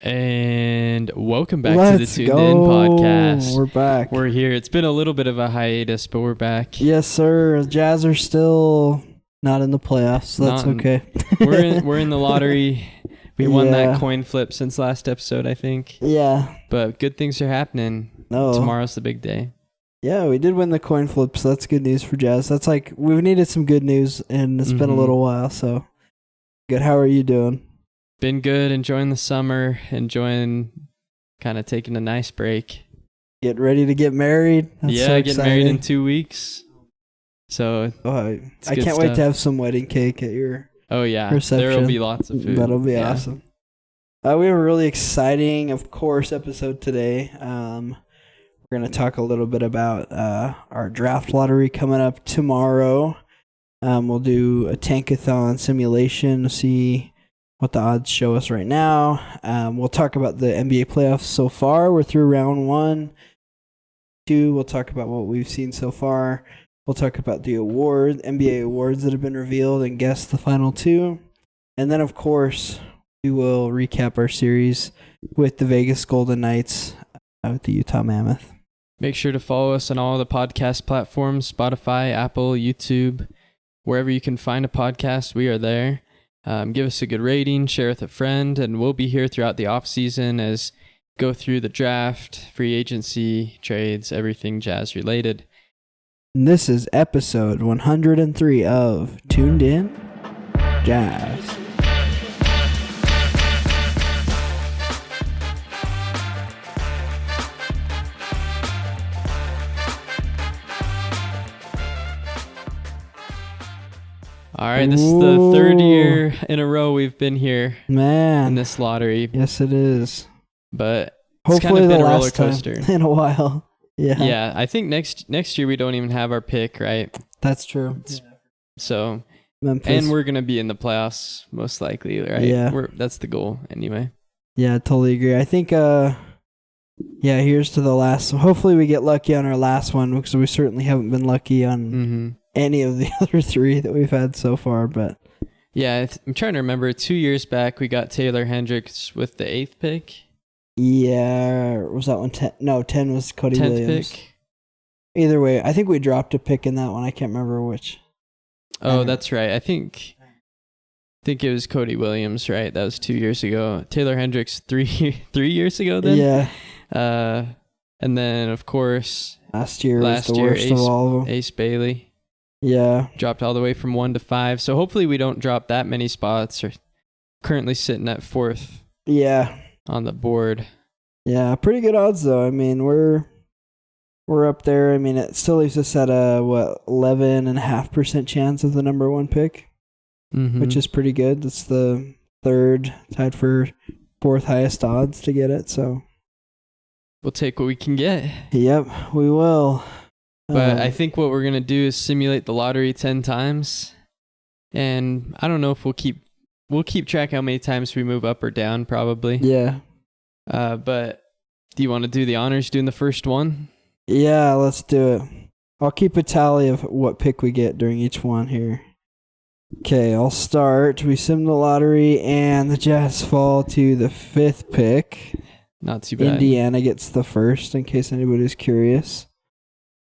And welcome back to the Tuned In podcast. We're back. We're here. It's been a little bit of a hiatus, but we're back. Yes, sir. Jazz are still not in the playoffs, so that's okay. We're in the lottery. We won that coin flip since last episode, I think. Yeah. But good things are happening. Tomorrow's the big day. Yeah, we did win the coin flip, so that's good news for Jazz. That's like, we've needed some good news, and it's been a little while, so good. How are you doing? Been good, enjoying the summer, kind of taking a nice break. Get ready to get married. That's so getting married in 2 weeks. So I can't wait to have some wedding cake at your reception. There will be lots of food. That'll be awesome. We have a really exciting, of course, episode today. We're going to talk a little bit about our draft lottery coming up tomorrow. We'll do a tankathon simulation to see what the odds show us right now. We'll talk about the NBA playoffs so far. We're through round 1. 2, we'll talk about what we've seen so far. We'll talk about the NBA awards that have been revealed and guess the final 2. And then, of course, we will recap our series with the Vegas Golden Knights with the Utah Mammoth. Make sure to follow us on all the podcast platforms, Spotify, Apple, YouTube, wherever you can find a podcast, we are there. Give us a good rating, share with a friend, and we'll be here throughout the offseason as go through the draft, free agency, trades, everything Jazz related. And this is episode 103 of Tuned In Jazz. All right, this is the third year in a row we've been here, in this lottery. Yes, it is. But hopefully it's kind of been the a roller last coaster time in a while. Yeah. Yeah, I think next year we don't even have our pick, right? That's true. So, Memphis. And we're gonna be in the playoffs most likely, right? Yeah. That's the goal anyway. Yeah, totally agree. I think. Here's to the last. Hopefully we get lucky on our last one because we certainly haven't been lucky on any of the other 3 that we've had so far. But yeah, I'm trying to remember. 2 years back, we got Taylor Hendricks with the 8th pick. Yeah, was that one 10? No, 10 was Cody 10th Williams. Pick. Either way, I think we dropped a pick in that one. I can't remember which. Oh, that's right. I think it was Cody Williams, right? That was 2 years ago. Taylor Hendricks 3 years ago then? Yeah. And then, of course, last year was the worst of all of them. Ace Bailey. Yeah. Dropped all the way from 1 to 5. So hopefully we don't drop that many spots. Or currently sitting at 4th. Yeah. On the board. Yeah, pretty good odds though. I mean, we're up there. I mean, it still leaves us at a 11.5% chance of the number 1 pick, which is pretty good. That's the 3rd, tied for 4th highest odds to get it. So we'll take what we can get. Yep, we will. But I think what we're gonna do is simulate the lottery 10 times, and I don't know if we'll keep track how many times we move up or down, probably. Yeah. But do you want to do the honors doing the first one? Yeah, let's do it. I'll keep a tally of what pick we get during each one here. Okay, I'll start. We sim the lottery, and the Jazz fall to the 5th pick. Not too bad. Indiana gets the 1st, in case anybody's curious.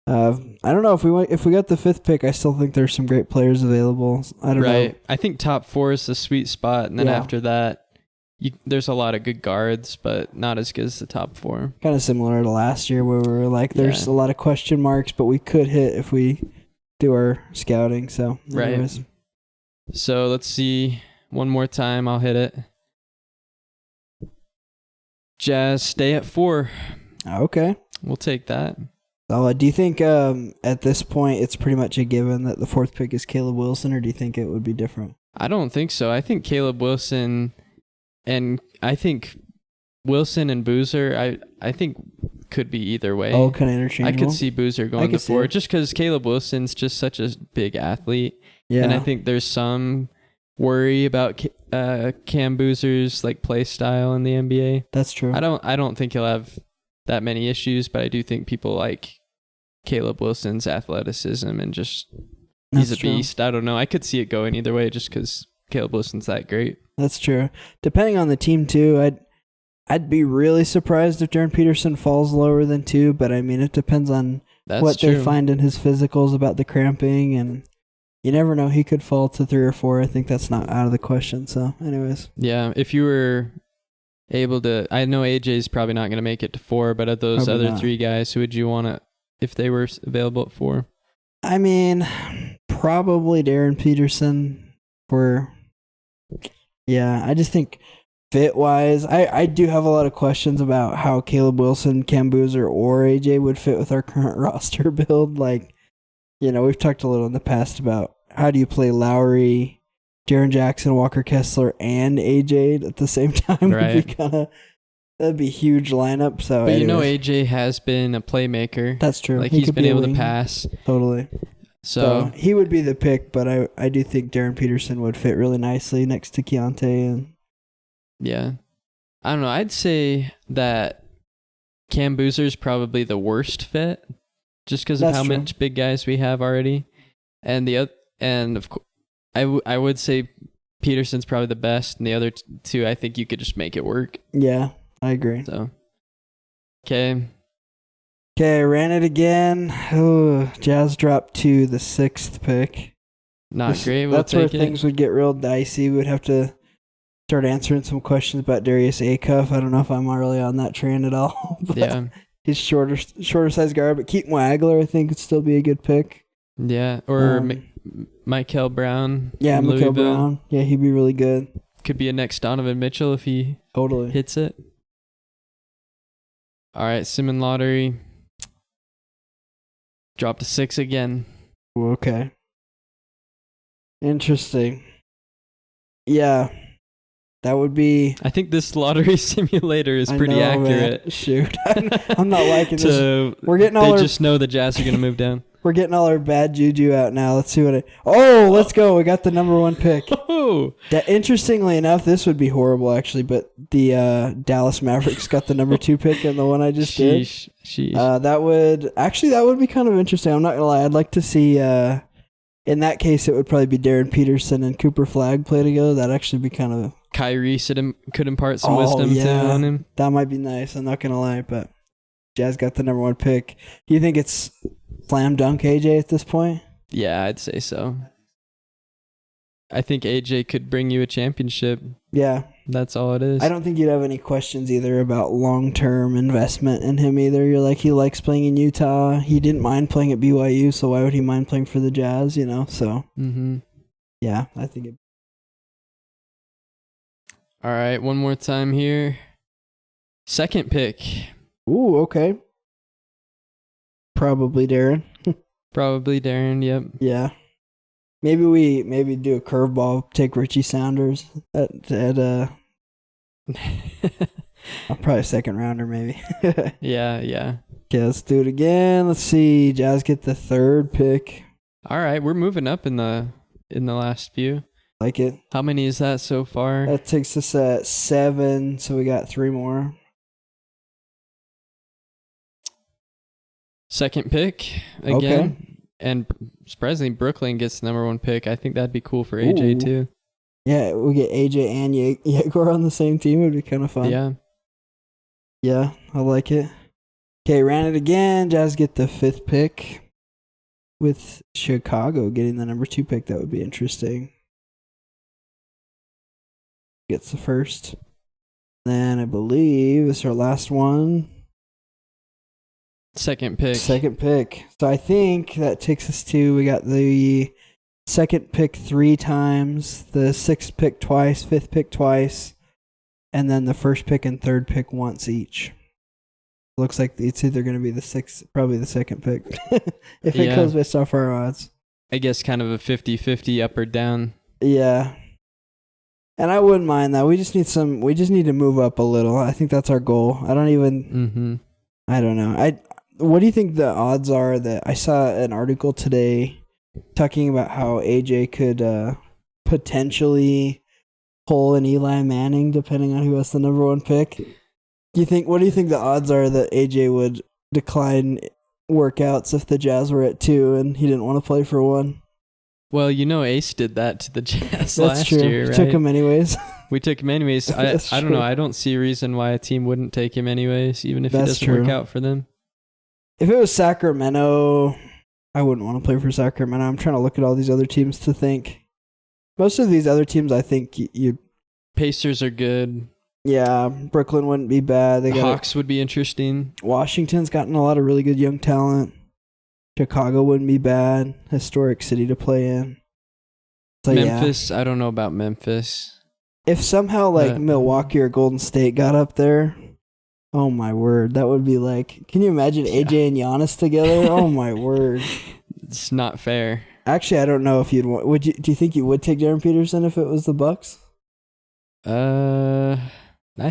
I don't know if we got the 5th pick. I still think there's some great players available. I don't know. Right. I think top 4 is the sweet spot, and then after that, there's a lot of good guards, but not as good as the top 4. Kind of similar to last year, where we were like, there's a lot of question marks, but we could hit if we do our scouting. So anyways. Right. So let's see. One more time, I'll hit it. Jazz stay at 4. Okay. We'll take that. So, do you think at this point it's pretty much a given that the 4th pick is Caleb Wilson, or do you think it would be different? I don't think so. I think Caleb Wilson, and I think Wilson and Boozer, I think could be either way. Oh, kind of interchangeable. I could see Boozer going to 4 just because Caleb Wilson's just such a big athlete. Yeah. And I think there's some worry about Cam Boozer's like play style in the NBA. That's true. I don't think he'll have that many issues, but I do think people like Caleb Wilson's athleticism and just he's a beast. I don't know. I could see it going either way just because Caleb Wilson's that great. That's true. Depending on the team too, I'd be really surprised if Darren Peterson falls lower than 2, but I mean, it depends on what true. they find in his physicals about the cramping, and you never know. He could fall to 3 or 4. I think that's not out of the question. So, anyways. Yeah, if you were able to, I know AJ's probably not going to make it to 4, but of those Probably other not. 3 guys, who would you want to, if they were available at 4? I mean, probably Darren Peterson I just think fit-wise, I do have a lot of questions about how Caleb Wilson, Cam Boozer, or AJ would fit with our current roster build. Like, we've talked a little in the past about how do you play Lowry, Jaren Jackson, Walker Kessler, and AJ at the same time. Right. That'd be a huge lineup. So, but anyways. AJ has been a playmaker. That's true. Like, he's been able to pass. Totally. So he would be the pick, but I do think Darren Peterson would fit really nicely next to Keontae. And yeah. I don't know. I'd say that Cam Boozer's probably the worst fit, just because of how much big guys we have already. And of course, I would say Peterson's probably the best, and the other 2, I think you could just make it work. Yeah, I agree. So, okay, ran it again. Oh, Jazz dropped to the 6th pick. Not great. That's where things would get real dicey. We would have to start answering some questions about Darius Acuff. I don't know if I'm really on that train at all. Yeah. He's shorter size guard, but Keaton Wagler, I think, would still be a good pick. Yeah, or Michael Brown. Yeah, Michael Brown. Yeah, he'd be really good. Could be a next Donovan Mitchell if he hits it. All right, Simon Lottery dropped to 6 again. Okay. Interesting. Yeah. That would be... I think this lottery simulator is pretty accurate. Man. Shoot. I'm not liking this. We're getting all they just know the Jazz are going to move down. We're getting all our bad juju out now. Let's see what let's go. We got the number 1 pick. Interestingly enough, this would be horrible, actually, but the Dallas Mavericks got the number 2 pick in the one I just did. Sheesh. That would be kind of interesting. I'm not going to lie. I'd like to see... in that case, it would probably be Darren Peterson and Cooper Flagg play together. That'd actually be kind of... Kyrie could impart some wisdom too on him. That might be nice. I'm not going to lie, but Jazz got the number 1 pick. Do you think it's slam dunk AJ at this point? Yeah, I'd say so. I think AJ could bring you a championship. Yeah. That's all it is. I don't think you'd have any questions either about long-term investment in him either. You're like, he likes playing in Utah. He didn't mind playing at BYU, so why would he mind playing for the Jazz, So, yeah, I think it. All right, one more time here. 2nd pick. Ooh, okay. Probably Darren. Yep. Yeah. Maybe do a curveball, take Richie Saunders at probably a 2nd rounder maybe. Yeah. Okay, let's do it again. Let's see. Jazz get the 3rd pick. All right, we're moving up in the last few. Like it. How many is that so far? That takes us at 7, so we got 3 more. 2nd pick again. Okay. And surprisingly, Brooklyn gets the number 1 pick. I think that'd be cool for AJ too. Yeah, we get AJ and Yegor on the same team. It'd be kind of fun. Yeah. Yeah, I like it. Okay, ran it again. Jazz get the 5th pick with Chicago getting the number 2 pick. That would be interesting. Gets the 1st. Then I believe this is our last one. 2nd pick. 2nd pick. So I think that takes us to, we got the 2nd pick 3 times, the 6th pick twice, 5th pick twice, and then the 1st pick and 3rd pick once each. Looks like it's either going to be the 6th, probably the 2nd pick. If it goes based off our odds. I guess kind of a 50-50 up or down. Yeah. And I wouldn't mind that. We just need to move up a little. I think that's our goal. I don't even I don't know. What do you think the odds are that I saw an article today talking about how AJ could potentially pull an Eli Manning depending on who has the number 1 pick? What do you think the odds are that AJ would decline workouts if the Jazz were at 2 and he didn't want to play for 1? Well, Ace did that to the Jazz That's last true. year, right? Took him anyways. We took him anyways. I don't know. I don't see a reason why a team wouldn't take him anyways, even if he doesn't work out for them. If it was Sacramento, I wouldn't want to play for Sacramento. I'm trying to look at all these other teams to think. Most of these other teams, I think you. Pacers are good. Yeah, Brooklyn wouldn't be bad. The Hawks would be interesting. Washington's gotten a lot of really good young talent. Chicago wouldn't be bad. Historic city to play in. So, Memphis, I don't know about Memphis. If somehow Milwaukee or Golden State got up there, oh my word, that would be like. Can you imagine AJ and Giannis together? Oh my word, it's not fair. Actually, I don't know if you'd want. Would you? Do you think you would take Darren Peterson if it was the Bucks? I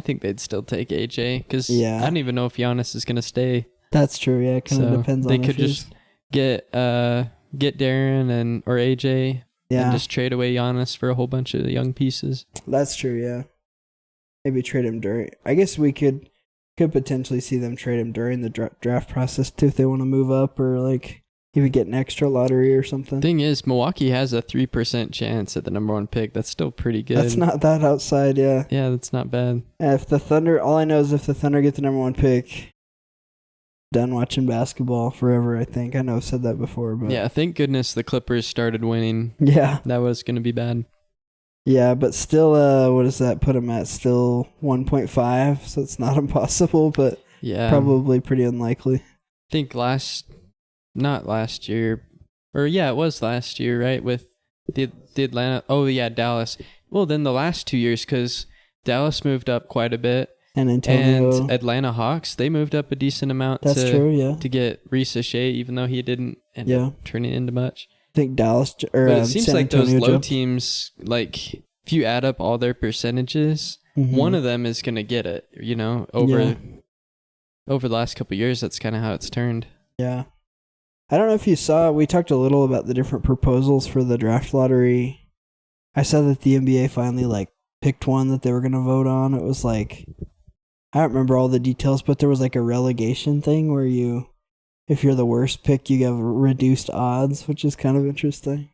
think they'd still take AJ because I don't even know if Giannis is gonna stay. That's true. Yeah, it kind of depends on. They could just get Darren or AJ. Yeah. And just trade away Giannis for a whole bunch of young pieces. That's true, yeah. Maybe trade him during. I guess we could potentially see them trade him during the draft process too if they want to move up or even get an extra lottery or something. Thing is, Milwaukee has a 3% chance at the number 1 pick. That's still pretty good. That's not that outside, yeah. Yeah, that's not bad. If the Thunder, all I know is if the Thunder get the number 1 pick, done watching basketball forever, I think. I know I've said that before, but yeah, thank goodness the Clippers started winning. Yeah. That was going to be bad. Yeah, but still, what does that put them at? Still 1.5, so it's not impossible, but probably pretty unlikely. I think it was last year, right, with the Atlanta, Dallas. Well, then the last 2 years, because Dallas moved up quite a bit. And Antonio. And Atlanta Hawks, they moved up a decent amount to get Reese Shea, even though he didn't end up turning into much. I think Dallas but it seems San like Antonio those low teams, if you add up all their percentages, one of them is going to get it, over the last couple of years. That's kind of how it's turned. Yeah. I don't know if you saw, we talked a little about the different proposals for the draft lottery. I saw that the NBA finally picked one that they were going to vote on. It was I don't remember all the details, but there was a relegation thing where if you're the worst pick, you have reduced odds, which is kind of interesting.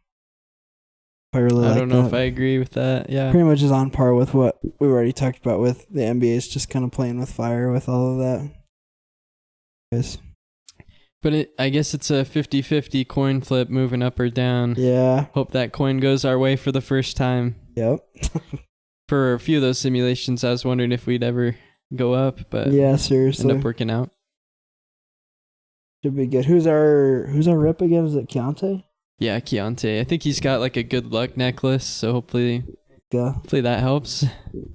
I don't know if I agree with that. Yeah. Pretty much is on par with what we already talked about with the NBA is just kind of playing with fire with all of that. Yes. But I guess it's a 50-50 coin flip moving up or down. Yeah. Hope that coin goes our way for the first time. Yep. For a few of those simulations, I was wondering if we'd ever go up, but yeah, seriously, end up working out. Should be good. Who's our rep again? Is it Keontae? Yeah, Keontae. I think he's got a good luck necklace, so hopefully that helps.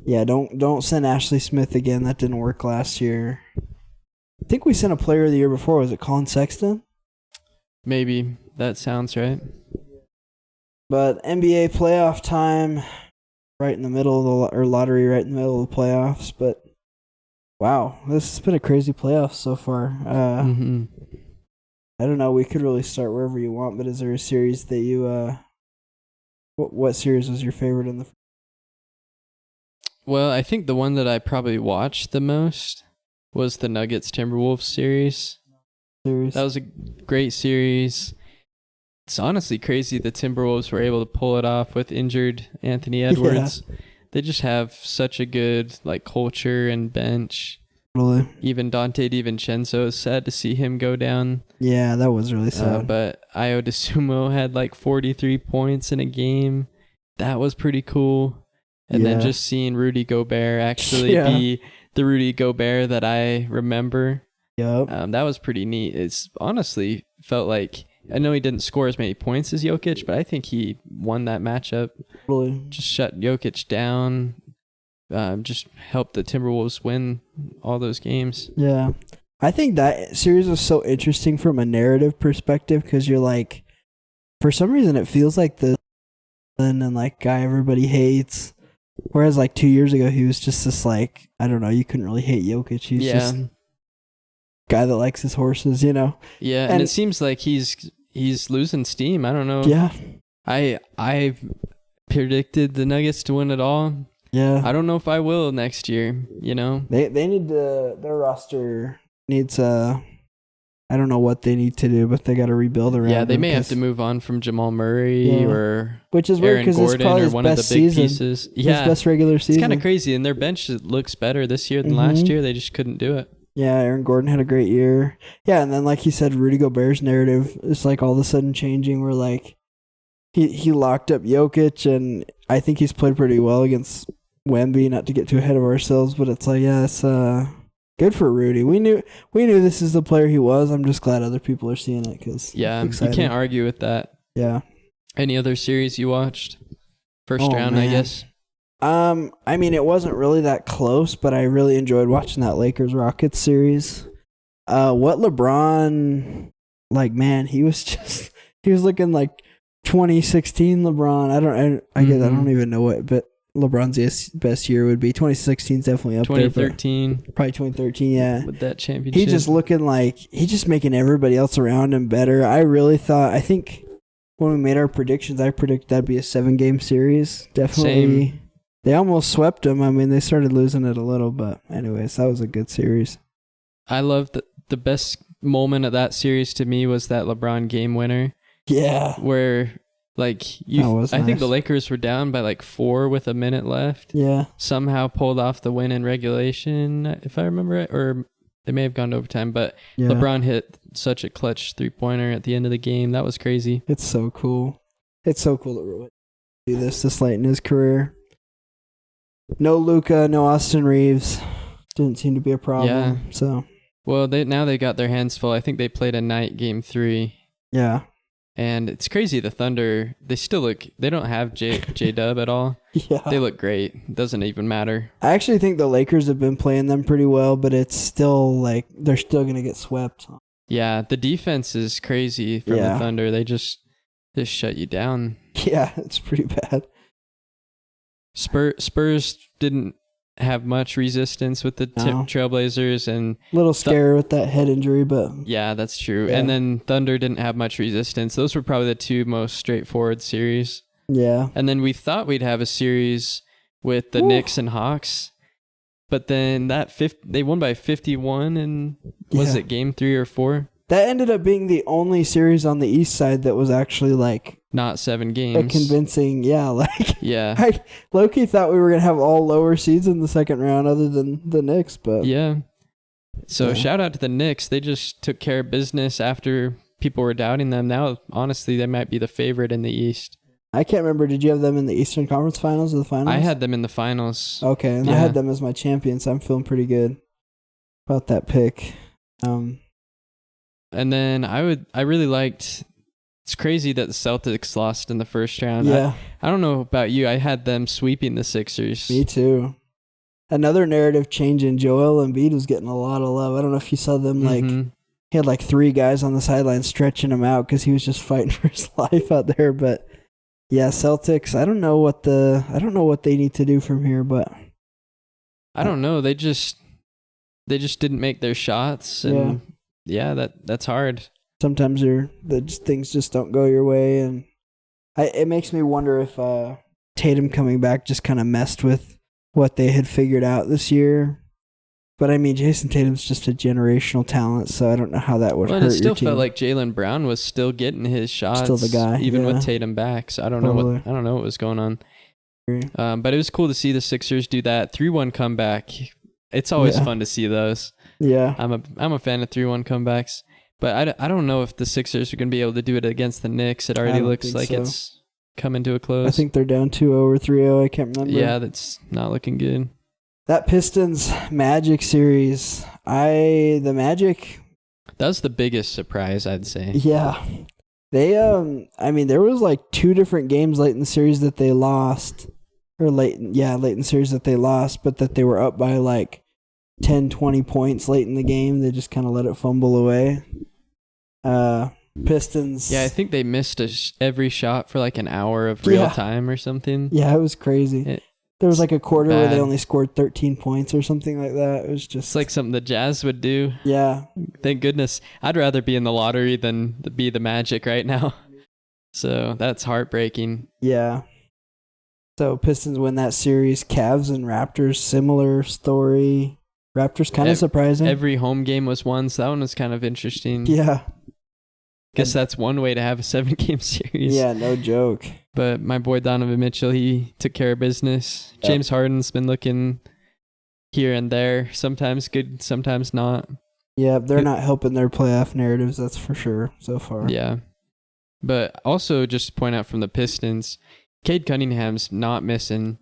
Yeah, don't send Ashley Smith again. That didn't work last year. I think we sent a player the year before. Was it Colin Sexton? Maybe. That sounds right. But NBA playoff time, right in the middle of or lottery right in the middle of the playoffs, but wow, this has been a crazy playoff so far. I don't know. We could really start wherever you want, but is there a series that you what series was your favorite in the? Well, I think the one that I probably watched the most was the Nuggets Timberwolves series. That was a great series. It's honestly crazy the Timberwolves were able to pull it off with injured Anthony Edwards. Yeah. They just have such a good culture and bench. Totally. Even Dante DiVincenzo, is sad to see him go down. Yeah, that was really sad. But Ayo DeSumo had 43 points in a game. That was pretty cool. And then just seeing Rudy Gobert actually be the Rudy Gobert that I remember. Yep. That was pretty neat. It's honestly felt like, I know he didn't score as many points as Jokic, but I think he won that matchup. Really? Just shut Jokic down. Just helped the Timberwolves win all those games. Yeah. I think that series was so interesting from a narrative perspective because you're for some reason it feels like the guy everybody hates. Whereas 2 years ago he was just this I don't know, you couldn't really hate Jokic. He's just guy that likes his horses, Yeah, and it seems like he's losing steam. I don't know. Yeah. I predicted the Nuggets to win it all. Yeah. I don't know if I will next year, They need to, their roster needs I don't know what they need to do, but they got to rebuild around. Yeah, they him may have to move on from Jamal Murray or which is weird Aaron because it's Gordon probably or his one of the best big season. pieces. His Yeah, best regular season. it's kind of crazy, and their bench looks better this year than last year. They just couldn't do it. Yeah, Aaron Gordon had a great year. Yeah, and then like you said, Rudy Gobert's narrative is like all of a sudden changing. Where like he locked up Jokic, and I think he's played pretty well against Wemby. Not to get too ahead of ourselves, but it's like it's good for Rudy. We knew this is the player he was. I'm just glad other people are seeing it because you can't argue with that. Yeah. Any other series you watched? First round, man. I guess. I mean, it wasn't really that close, but I really enjoyed watching that Lakers-Rockets series. What LeBron, like, man, he was looking like 2016 LeBron. I don't even know what, but LeBron's best year would be 2016 is definitely up 2013. there. Probably 2013, yeah. With that championship. He's just looking like, he's just making everybody else around him better. I think when we made our predictions, I predicted that'd be a 7-game series. Definitely. Same. They almost swept him. I mean, they started losing it a little, but anyways, that was a good series. I love the best moment of that series to me was that LeBron game winner. Yeah. Where, like, I think the Lakers were down by like 4 with a minute left. Yeah. Somehow pulled off the win in regulation, if I remember it, or they may have gone to overtime, but LeBron hit such a clutch 3-pointer at the end of the game. That was crazy. It's so cool. It's so cool that we're do this late in his career. No Luka, no Austin Reeves. Didn't seem to be a problem. Yeah. So. Well, now they got their hands full. I think they played a night game 3. Yeah. And it's crazy. The Thunder, they don't have J-Dub at all. Yeah. They look great. It doesn't even matter. I actually think the Lakers have been playing them pretty well, but it's still like they're still going to get swept. Yeah. The defense is crazy from the Thunder. They just shut you down. Yeah. It's pretty bad. Spurs didn't have much resistance with the Trailblazers, and little scare with that head injury, but yeah, that's true. And then Thunder didn't have much resistance. Those were probably the 2 most straightforward series. Yeah. And then we thought we'd have a series with the Knicks and Hawks, but then they won by 51, and was it game 3 or 4? That ended up being the only series on the East side that was actually like not 7 games. A convincing, I low-key thought we were gonna have all lower seeds in the second round, other than the Knicks, but So shout out to the Knicks. They just took care of business after people were doubting them. Now, honestly, they might be the favorite in the East. I can't remember. Did you have them in the Eastern Conference Finals or the Finals? I had them in the Finals. Okay, and I had them as my champions. So I'm feeling pretty good about that pick. And then I really liked. It's crazy that the Celtics lost in the first round. Yeah. I don't know about you. I had them sweeping the Sixers. Me too. Another narrative change in Joel Embiid was getting a lot of love. I don't know if you saw them. Like he had like 3 guys on the sideline stretching him out because he was just fighting for his life out there. But yeah, Celtics. I don't know what they need to do from here, but I don't know. They just didn't make their shots, and that's hard. Sometimes things just don't go your way, and it makes me wonder if Tatum coming back just kind of messed with what they had figured out this year. But I mean, Jason Tatum's just a generational talent, so I don't know how that would hurt your team. It still felt like Jaylen Brown was still getting his shots, still the guy, even with Tatum back. So I don't know what was going on. But it was cool to see the Sixers do that 3-1 comeback. It's always fun to see those. Yeah, I'm a fan of 3-1 comebacks. But I don't know if the Sixers are going to be able to do it against the Knicks. It already looks like it's coming to a close. I think they're down 2-0 or 3-0. I can't remember. Yeah, that's not looking good. That Pistons Magic series, the Magic. That was the biggest surprise, I'd say. Yeah. They, I mean, there was like 2 different games late in the series that they lost. Or late in the series that they lost, but that they were up by like 10, 20 points late in the game. They just kind of let it fumble away. Pistons. Yeah, I think they missed every shot for like an hour of real time or something. Yeah, it was crazy. There was like a quarter where they only scored 13 points or something like that. It was just... It's like something the Jazz would do. Yeah. Thank goodness. I'd rather be in the lottery than be the Magic right now. So that's heartbreaking. Yeah. So Pistons win that series. Cavs and Raptors, similar story. Raptors kind of surprising. Every home game was won, so that one was kind of interesting. Yeah. Guess that's one way to have a 7-game series. Yeah, no joke. But my boy Donovan Mitchell, he took care of business. Yep. James Harden's been looking here and there, sometimes good, sometimes not. Yeah, they're not helping their playoff narratives, that's for sure, so far. Yeah. But also, just to point out from the Pistons, Cade Cunningham's not missing.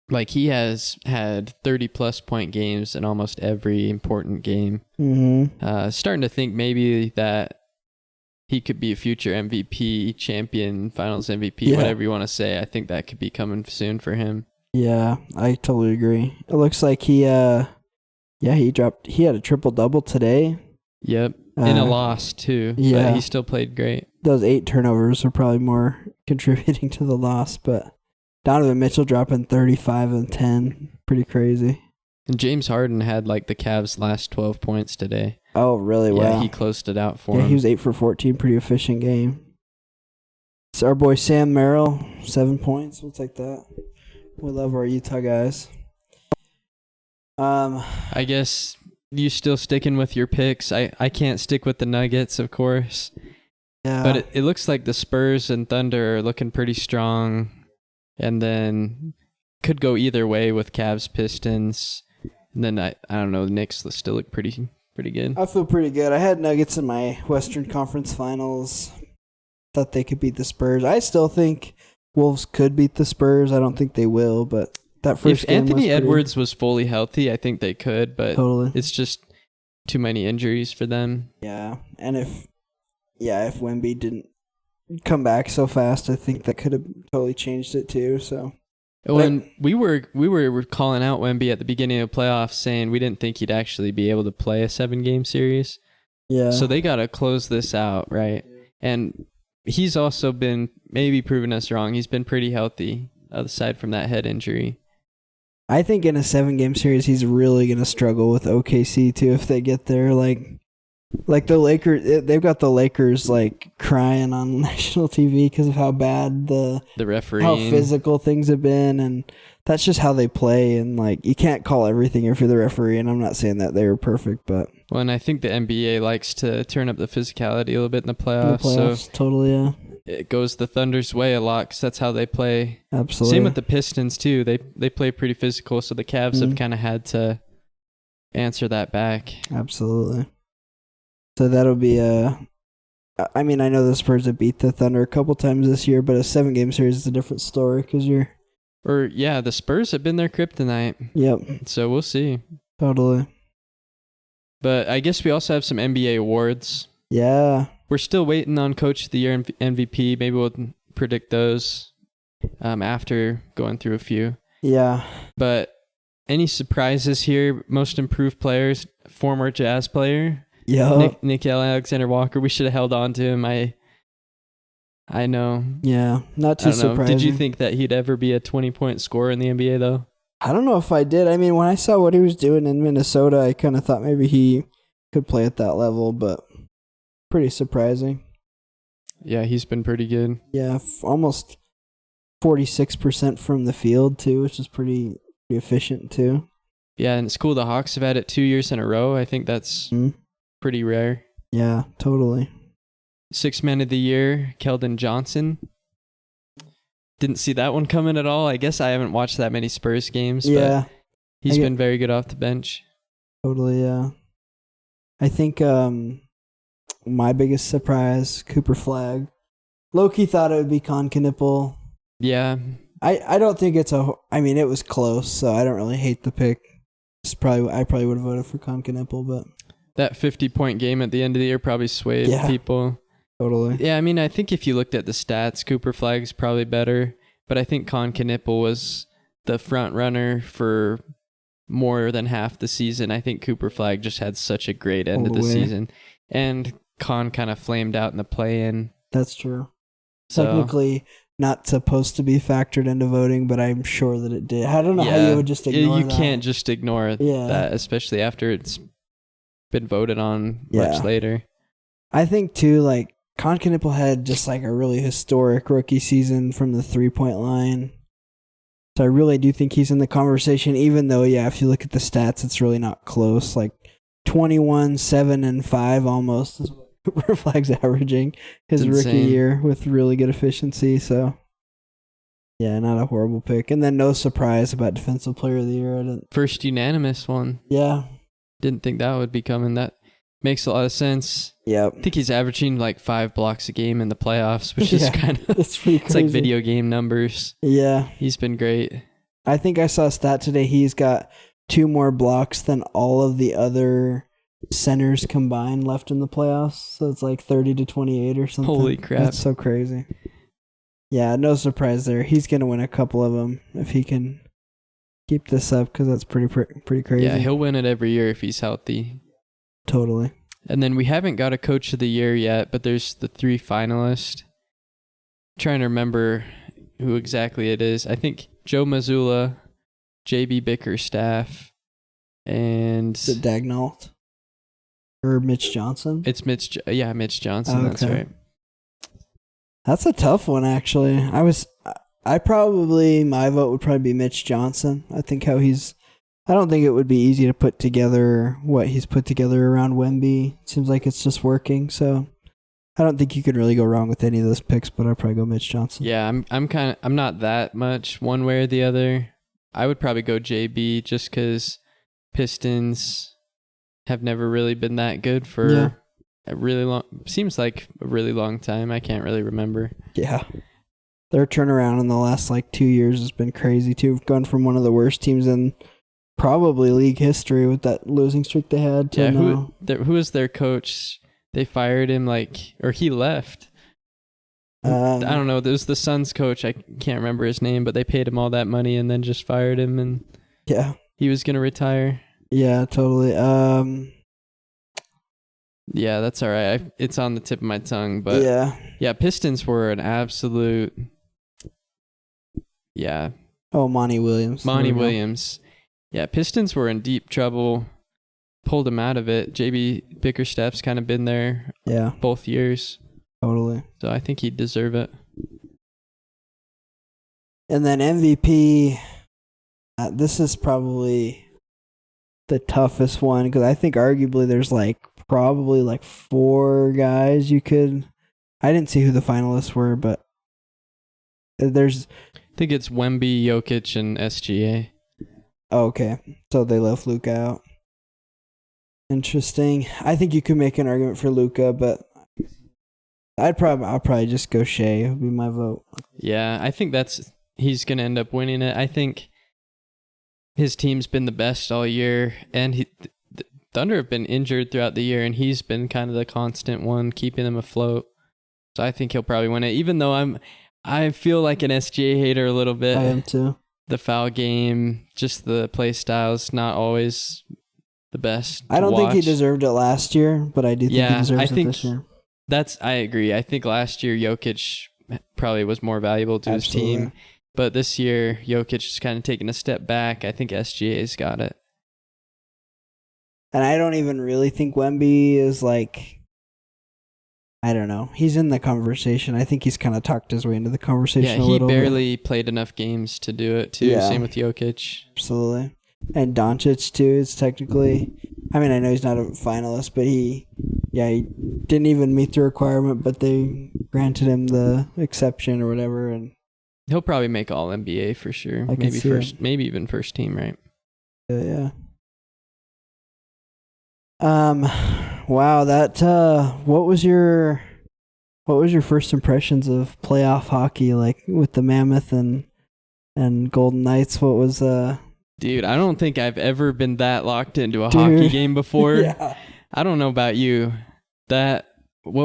Like, he has had 30-plus point games in almost every important game. Mm-hmm. Starting to think maybe that he could be a future MVP, champion, finals MVP, whatever you want to say. I think that could be coming soon for him. Yeah, I totally agree. It looks like he had a triple-double today. Yep, in a loss too. Yeah. But he still played great. Those 8 turnovers are probably more contributing to the loss, but Donovan Mitchell dropping 35 and 10. Pretty crazy. And James Harden had like the Cavs' last 12 points today. Oh, really? Yeah, wow. he closed it out for him. He was 8 for 14. Pretty efficient game. So our boy Sam Merrill, 7 points. We'll take that. We love our Utah guys. I guess you still sticking with your picks. I can't stick with the Nuggets, of course. Yeah. But it looks like the Spurs and Thunder are looking pretty strong. And then could go either way with Cavs, Pistons. And then I don't know, the Knicks still look pretty good. I feel pretty good. I had Nuggets in my Western Conference Finals. Thought they could beat the Spurs. I still think Wolves could beat the Spurs. I don't think they will, but that first if game Anthony was Edwards was fully healthy, I think they could, but totally. It's just too many injuries for them. Yeah, and if Wemby didn't come back so fast, I think that could have totally changed it too. So when we were calling out Wemby at the beginning of the playoffs, saying we didn't think he'd actually be able to play a 7-game series. Yeah. So they got to close this out, right? And he's also been maybe proving us wrong. He's been pretty healthy aside from that head injury. I think in a 7-game series, he's really going to struggle with OKC too if they get there. Like the Lakers, they've got the Lakers like crying on national TV because of how bad the refereeing, how physical things have been, and that's just how they play. And like you can't call everything if you're the referee. And I'm not saying that they were perfect, but and I think the NBA likes to turn up the physicality a little bit in the playoffs. So totally, yeah. It goes the Thunder's way a lot because that's how they play. Absolutely. Same with the Pistons too. They play pretty physical, so the Cavs have kind of had to answer that back. Absolutely. So that'll be I mean, I know the Spurs have beat the Thunder a couple times this year, but a 7-game series is a different story because the Spurs have been their kryptonite. Yep. So we'll see. Totally. But I guess we also have some NBA awards. Yeah. We're still waiting on Coach of the Year and MVP. Maybe we'll predict those after going through a few. Yeah. But any surprises here? Most improved players, former Jazz player. Yeah. Nickeil Alexander-Walker. We should have held on to him. I know. Yeah. Not too surprising. Did you think that he'd ever be a 20-point scorer in the NBA, though? I don't know if I did. I mean, when I saw what he was doing in Minnesota, I kind of thought maybe he could play at that level, but pretty surprising. Yeah, he's been pretty good. Yeah, almost 46% from the field, too, which is pretty efficient, too. Yeah, and it's cool. The Hawks have had it 2 years in a row. I think that's pretty rare. Yeah, totally. 6th Man of the Year, Keldon Johnson. Didn't see that one coming at all. I guess I haven't watched that many Spurs games, but he's been very good off the bench. Totally, yeah. I think my biggest surprise, Cooper Flagg. Low-key thought it would be Con Knippel. Yeah. I don't think it was close, so I don't really hate the pick. I probably would have voted for Con Knippel, but that 50-point game at the end of the year probably swayed people. Totally. Yeah, I mean, I think if you looked at the stats, Cooper Flagg's probably better, but I think Con Knippel was the front runner for more than half the season. I think Cooper Flagg just had such a great end of the season, and Con kind of flamed out in the play-in. That's true. So, technically not supposed to be factored into voting, but I'm sure that it did. I don't know how you would just ignore that. You can't just ignore that, especially after it's been voted on much later. I think, too, like, Con Knippel had just like a really historic rookie season from the 3-point line. So I really do think he's in the conversation, even though, yeah, if you look at the stats, it's really not close. Like 21, 7, and 5 almost is what Cooper Flag's averaging his rookie year with really good efficiency. So, yeah, not a horrible pick. And then no surprise about Defensive Player of the Year. First unanimous one. Yeah. Didn't think that would be coming. That makes a lot of sense. Yep. I think he's averaging like 5 blocks a game in the playoffs, which is kind of, it's pretty crazy. It's like video game numbers. Yeah. He's been great. I think I saw a stat today. He's got 2 more blocks than all of the other centers combined left in the playoffs. So it's like 30-28 or something. Holy crap. That's so crazy. Yeah, no surprise there. He's going to win a couple of them if he can keep this up, because that's pretty crazy. Yeah, he'll win it every year if he's healthy. Totally. And then we haven't got a Coach of the Year yet, but there's the 3 finalists. I'm trying to remember who exactly it is. I think Joe Mazzulla, J.B. Bickerstaff, and... Is it Dagnall? Or Mitch Johnson? It's Mitch Johnson. Okay. That's right. That's a tough one, actually. My vote would probably be Mitch Johnson. I don't think it would be easy to put together what he's put together around Wemby. It seems like it's just working, so I don't think you could really go wrong with any of those picks, but I'd probably go Mitch Johnson. Yeah, I'm not that much one way or the other. I would probably go JB just because Pistons have never really been that good for a really long time. I can't really remember. Yeah. Their turnaround in the last 2 years has been crazy too. We've gone from one of the worst teams in probably league history with that losing streak they had to now. Who was their coach? They fired him or he left. I don't know. It was the Suns coach. I can't remember his name, but they paid him all that money and then just fired him, and he was going to retire. Yeah, totally. Yeah, that's all right. It's on the tip of my tongue, but yeah, Pistons were an absolute. Yeah. Oh, Monty Williams. Yeah, Pistons were in deep trouble. Pulled him out of it. J.B. Bickerstaff's kind of been there. Both years. Totally. So I think he'd deserve it. And then MVP. This is probably the toughest one, because I think arguably there's probably 4 guys you could. I didn't see who the finalists were, but there's. I think it's Wemby, Jokic, and SGA. Oh, okay, so they left Luka out. Interesting. I think you could make an argument for Luka, but I'll probably just go Shea. It would be my vote. Yeah, I think he's gonna end up winning it. I think his team's been the best all year, and the Thunder have been injured throughout the year, and he's been kind of the constant one keeping them afloat. So I think he'll probably win it, even though I feel like an SGA hater a little bit. I am too. The foul game, just the play style's not always the best. I don't think he deserved it last year, but I do think he deserves it this year. I agree. I think last year Jokic probably was more valuable to his team. But this year, Jokic is kind of taking a step back. I think SGA's got it. And I don't even really think Wemby is I don't know. He's in the conversation. I think he's kind of talked his way into the conversation a little bit. Yeah, he barely played enough games to do it, too. Yeah. Same with Jokic. Absolutely. And Doncic, too, is technically... I mean, I know he's not a finalist, but he didn't even meet the requirement, but they granted him the exception or whatever, and... He'll probably make all NBA for sure. Maybe even first team, right? Yeah. Wow, that what was your first impressions of playoff hockey, with the Mammoth and Golden Knights? What was Dude, I don't think I've ever been that locked into a hockey game before. Yeah. I don't know about you. What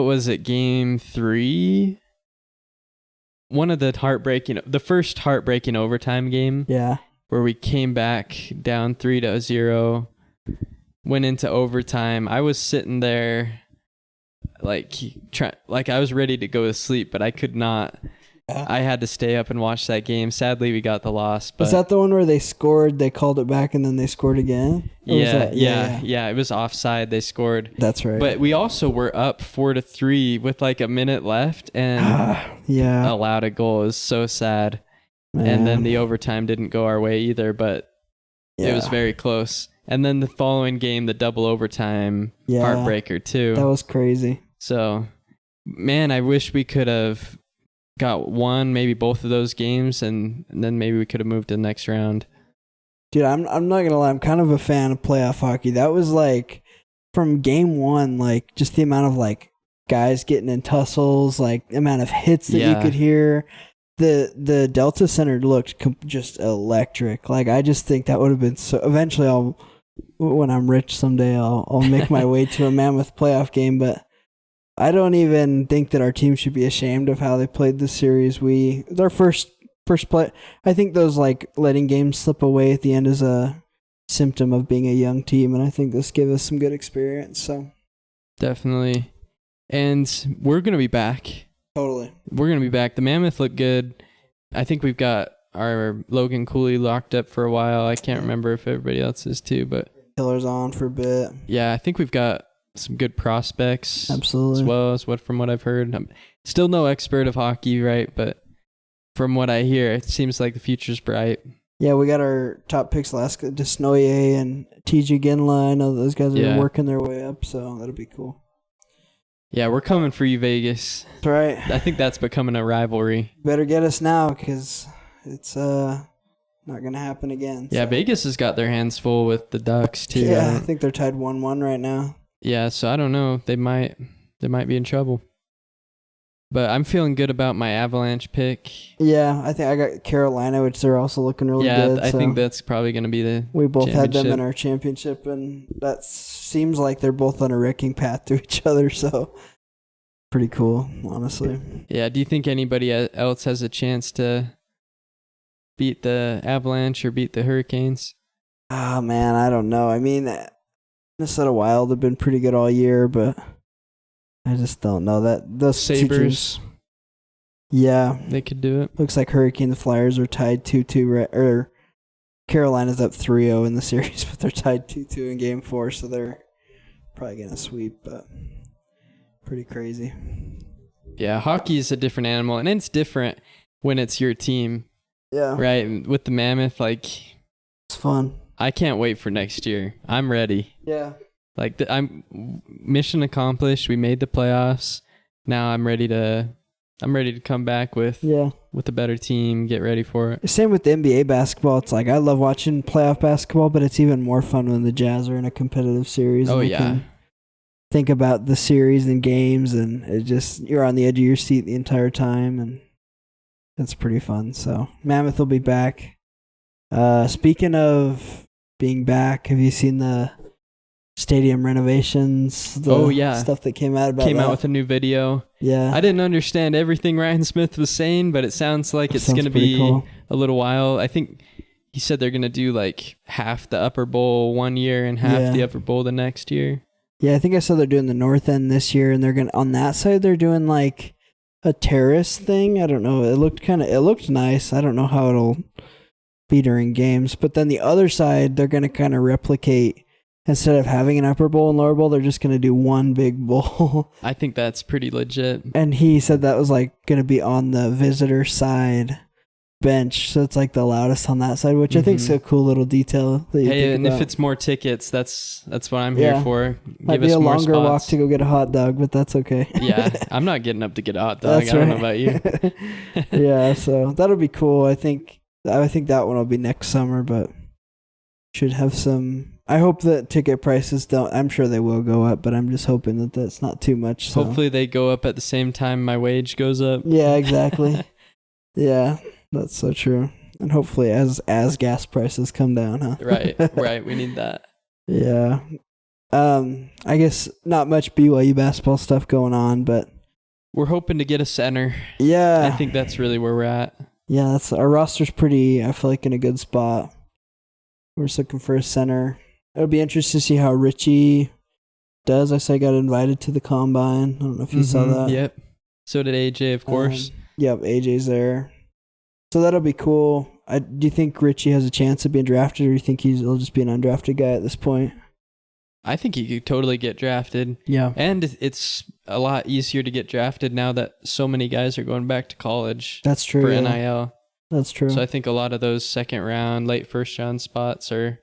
was it, game 3? One of the first heartbreaking overtime game. Yeah. Where we came back down 3-0, went into overtime. I was sitting there I was ready to go to sleep, but I could not. Yeah. I had to stay up and watch that game. Sadly, we got the loss. But was that the one where they scored, they called it back, and then they scored again? Yeah. It was offside. They scored. That's right. But we also were up 4-3 with a minute left, and allowed a goal. It was so sad. And then the overtime didn't go our way either, but it was very close. And then the following game, the double overtime heartbreaker too. That was crazy. So, man, I wish we could have got one, maybe both of those games, and then maybe we could have moved to the next round. Dude, I'm not gonna lie, I'm kind of a fan of playoff hockey. That was like from game one, like just the amount of like guys getting in tussles, like the amount of hits that you could hear. The Delta Center looked just electric. Like I just think that would have been so. Eventually, when I'm rich someday, I'll make my way to a Mammoth playoff game. But I don't even think that our team should be ashamed of how they played this series. Our first play. I think those like letting games slip away at the end is a symptom of being a young team, and I think this gave us some good experience. So definitely, and we're gonna be back. Totally. We're going to be back. The Mammoth look good. I think we've got our Logan Cooley locked up for a while. I can't remember if everybody else is too, but Killer's on for a bit. Yeah, I think we've got some good prospects. Absolutely. As well as from what I've heard. I'm still no expert of hockey, right? But from what I hear, it seems like the future's bright. Yeah, we got our top picks last, Desnoyer and TJ Ginla. I know those guys are working their way up, so that'll be cool. Yeah, we're coming for you, Vegas. That's right. I think that's becoming a rivalry. Better get us now, because it's not going to happen again. Yeah, Vegas has got their hands full with the Ducks, too. Yeah, I think they're tied 1-1 right now. Yeah, so I don't know. They might be in trouble. But I'm feeling good about my Avalanche pick. Yeah, I think I got Carolina, which they're also looking really good. Yeah, I think that's probably going to be the We both had them in our championship, and that seems like they're both on a wrecking path to each other, so pretty cool, honestly. Yeah, do you think anybody else has a chance to beat the Avalanche or beat the Hurricanes? Oh, man, I don't know. I mean, Minnesota Wild have been pretty good all year, but I just don't know that those Sabres. Yeah, they could do it. Looks like Hurricane, the Flyers are tied 2-2, or Carolina's up 3-0 in the series, but they're tied 2-2 in Game 4, so they're probably gonna sweep. But pretty crazy. Yeah, hockey is a different animal, and it's different when it's your team. Yeah, right. With the Mammoth, like it's fun. I can't wait for next year. I'm ready. Yeah. Like I'm mission accomplished. We made the playoffs. Now I'm ready to come back with a better team. Get ready for it. Same with the NBA basketball. It's like I love watching playoff basketball, but it's even more fun when the Jazz are in a competitive series. Oh yeah. Think about the series and games, and you're on the edge of your seat the entire time, and it's pretty fun. So Mammoth will be back. Speaking of being back, have you seen the stadium renovations? Stuff that came out with a new video. Yeah, I didn't understand everything Ryan Smith was saying, but it sounds like it's going to be cool. A little while. I think he said they're going to do like half the upper bowl one year and half the upper bowl the next year. Yeah, I think I saw they're doing the north end this year, and they're going on that side. They're doing like a terrace thing. I don't know. It looked nice. I don't know how it'll be during games, but then the other side they're going to kind of replicate. Instead of having an upper bowl and lower bowl, they're just going to do one big bowl. I think that's pretty legit. And he said that was like going to be on the visitor side bench, so it's like the loudest on that side, which I think is a cool little detail. If it's more tickets, that's what I'm here for. Might be a longer walk to go get a hot dog, but that's okay. Yeah, I'm not getting up to get a hot dog. I don't know about you. Yeah, so that'll be cool. I think that one will be next summer, but should have some. I hope that ticket prices don't. I'm sure they will go up, but I'm just hoping that that's not too much. So. Hopefully they go up at the same time my wage goes up. Yeah, exactly. Yeah, that's so true. And hopefully as gas prices come down, huh? Right. We need that. Yeah. I guess not much BYU basketball stuff going on, but we're hoping to get a center. Yeah. I think that's really where we're at. Yeah, our roster's pretty, I feel like, in a good spot. We're just looking for a center. It'll be interesting to see how Richie does. I saw he got invited to the combine. I don't know if you saw that. Yep. So did AJ, of course. Yep, AJ's there. So that'll be cool. Do you think Richie has a chance of being drafted, or do you think he'll just be an undrafted guy at this point? I think he could totally get drafted. Yeah. And it's a lot easier to get drafted now that so many guys are going back to college. That's true. For NIL. That's true. So I think a lot of those second round, late first round spots are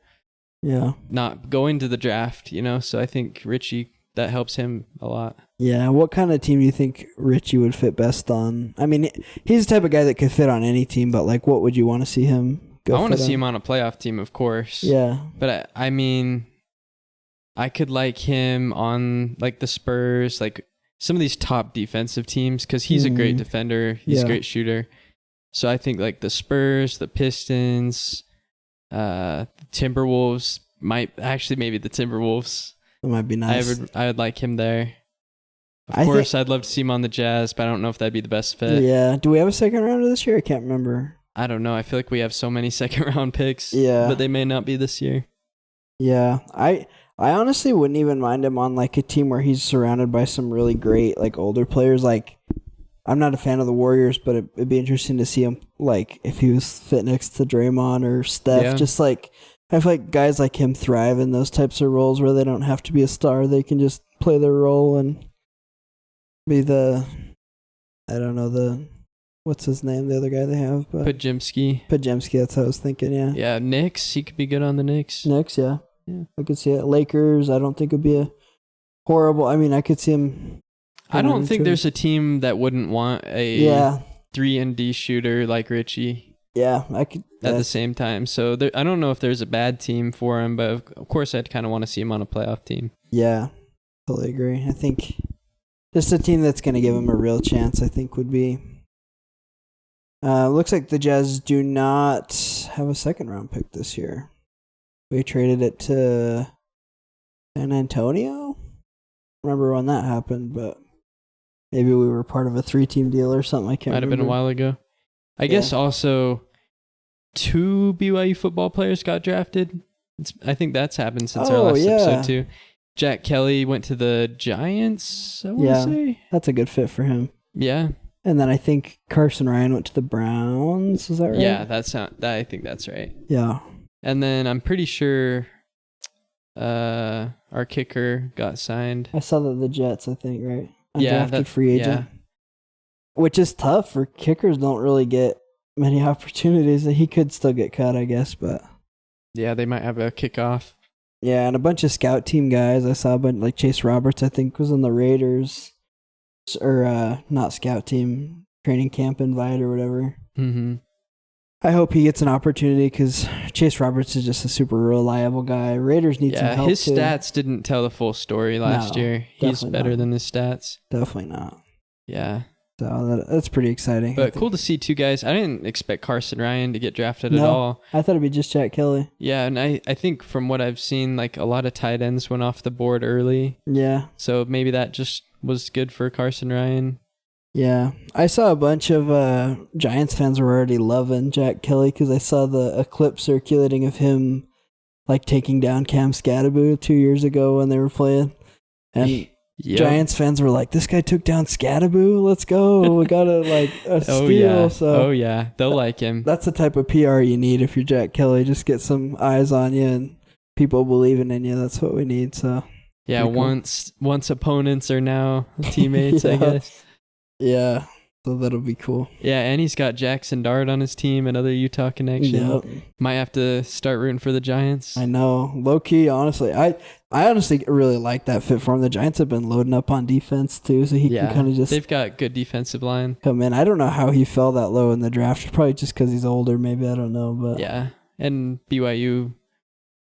not going to the draft, So I think Richie, that helps him a lot. Yeah. What kind of team do you think Richie would fit best on? I mean, he's the type of guy that could fit on any team, but like, what would you want to see him go? I want to see him on a playoff team, of course. Yeah. But I mean, I could like him on like the Spurs, like some of these top defensive teams, because he's a great defender. He's a great shooter. So I think like the Spurs, the Pistons, Timberwolves maybe the Timberwolves. That might be nice. I would like him there. Of course, I'd love to see him on the Jazz, but I don't know if that'd be the best fit. Yeah. Do we have a second rounder this year? I can't remember. I don't know. I feel like we have so many second round picks. Yeah. But they may not be this year. Yeah. I honestly wouldn't even mind him on like a team where he's surrounded by some really great like older players. Like, I'm not a fan of the Warriors, but it'd be interesting to see him like if he was fit next to Draymond or Steph. Yeah. Just like I feel like guys like him thrive in those types of roles where they don't have to be a star. They can just play their role and be what's his name? The other guy they have, but Podziemski. That's what I was thinking. Yeah. Yeah, Knicks. He could be good on the Knicks. Yeah. I could see it. Lakers. I don't think it'd be a horrible. I mean, I could see him. I don't think there's a team that wouldn't want a 3-and-D shooter like Richie. Yeah, I could at the same time. So I don't know if there's a bad team for him, but of course I'd kind of want to see him on a playoff team. Yeah, totally agree. I think just a team that's going to give him a real chance, I think, would be. Looks like the Jazz do not have a second round pick this year. We traded it to San Antonio. Remember when that happened, but maybe we were part of a 3-team deal or something. I can't remember. Might have been a while ago. I guess also 2 BYU football players got drafted. I think that's happened since our last episode too. Jack Kelly went to the Giants, I want to say. That's a good fit for him. Yeah. And then I think Carson Ryan went to the Browns. Is that right? Yeah, I think that's right. Yeah. And then I'm pretty sure our kicker got signed. I saw that the Jets, I think, right? Undrafted free agent. Yeah. Which is tough for kickers. Don't really get many opportunities. He could still get cut, I guess, but yeah, they might have a kickoff. Yeah, and a bunch of scout team guys. I saw a bunch like Chase Roberts, I think, was on the Raiders, or not scout team, training camp invite or whatever. Mm-hmm. I hope he gets an opportunity because Chase Roberts is just a super reliable guy. Raiders need some help. His stats didn't tell the full story last year. He's better than his stats. Definitely not. Yeah. So that's pretty exciting. But cool to see 2 guys. I didn't expect Carson Ryan to get drafted at all. I thought it'd be just Jack Kelly. Yeah, and I think from what I've seen, like a lot of tight ends went off the board early. Yeah. So maybe that just was good for Carson Ryan. Yeah. I saw a bunch of Giants fans were already loving Jack Kelly because I saw a clip circulating of him like taking down Cam Scatteraboo 2 years ago when they were playing. And Giants fans were like, this guy took down Scatteraboo. Let's go. We got a steal. Yeah. So they'll like him. That's the type of PR you need if you're Jack Kelly. Just get some eyes on you and people believing in you. That's what we need. So yeah, once opponents are now teammates, I guess. Yeah, so that'll be cool. Yeah, and he's got Jackson Dart on his team, another Utah connection. Yep. Might have to start rooting for the Giants. I know. Low key, honestly. I honestly really like that fit for him. The Giants have been loading up on defense too, so he can kind of just... They've got good defensive line. Come in. I don't know how he fell that low in the draft. Probably just because he's older, maybe. I don't know. But yeah, and BYU...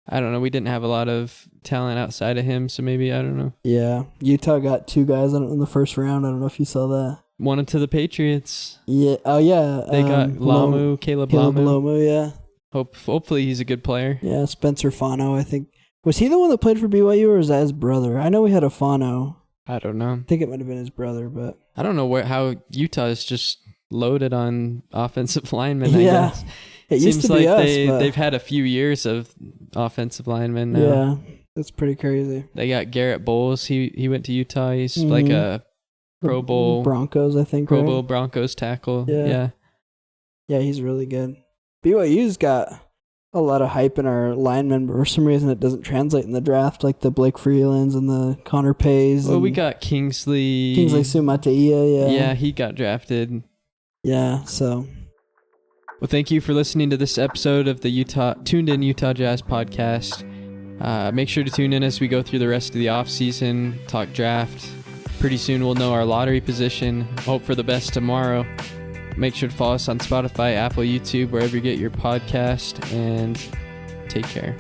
I don't know. We didn't have a lot of talent outside of him, so maybe, I don't know. Yeah. Utah got 2 guys in the first round. I don't know if you saw that. One to the Patriots. Yeah. Oh, yeah. They got Caleb Lamu, yeah. Hopefully he's a good player. Yeah, Spencer Fano, I think. Was he the one that played for BYU, or is that his brother? I know we had a Fano. I don't know. I think it might have been his brother, but... I don't know how Utah is just loaded on offensive linemen, I guess. It used to be like us, they've had a few years of offensive linemen now. Yeah, that's pretty crazy. They got Garrett Bowles. He went to Utah. He's like a Pro Bowl Broncos, I think. Pro Bowl Broncos tackle. Yeah, he's really good. BYU's got a lot of hype in our linemen, but for some reason it doesn't translate in the draft, like the Blake Freelands and the Connor Pays. Well, we got Kingsley Sumateia. Yeah, he got drafted. Yeah, so... Well, thank you for listening to this episode of the Tuned In Utah Jazz podcast. Make sure to tune in as we go through the rest of the offseason, talk draft. Pretty soon we'll know our lottery position. Hope for the best tomorrow. Make sure to follow us on Spotify, Apple, YouTube, wherever you get your podcast, and take care.